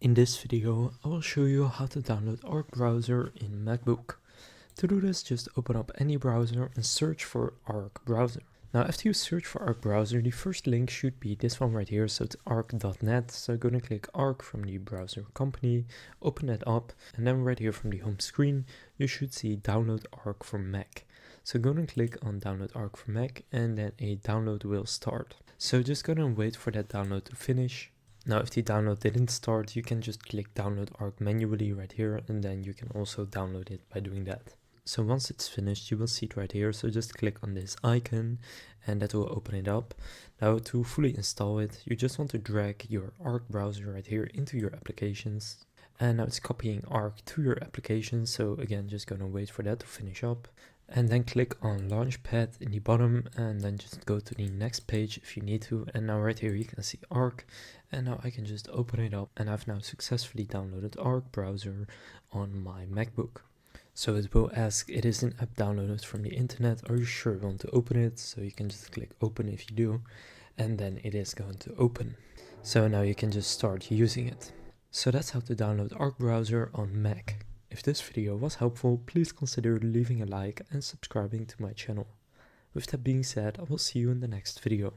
In this video, I will show you how to download Arc browser in MacBook. To do this, just open up any browser and search for Arc browser. Now after you search for Arc browser, the first link should be this one right here, so it's arc.net. So I'm going to click Arc from the browser company, open that up, and then right here from the home screen, you should see download Arc for Mac. So go and click on download Arc for Mac, and then a download will start. So just go and wait for that download to finish. Now if the download didn't start, you can just click download Arc manually right here, and then you can also download it by doing that. So once it's finished, you will see it right here, so just click on this icon and that will open it up. Now to fully install it, you just want to drag your Arc browser right here into your applications. And now it's copying Arc to your application, so again just gonna wait for that to finish up. And then click on Launchpad in the bottom, and then just go to the next page if you need to. And now right here you can see Arc, and now I can just open it up, and I've now successfully downloaded Arc browser on my MacBook. So it will ask, it is an app downloaded from the internet, are you sure you want to open it? So you can just click open if you do, and then it is going to open. So now you can just start using it. So that's how to download Arc browser on Mac. If this video was helpful, please consider leaving a like and subscribing to my channel. With that being said, I will see you in the next video.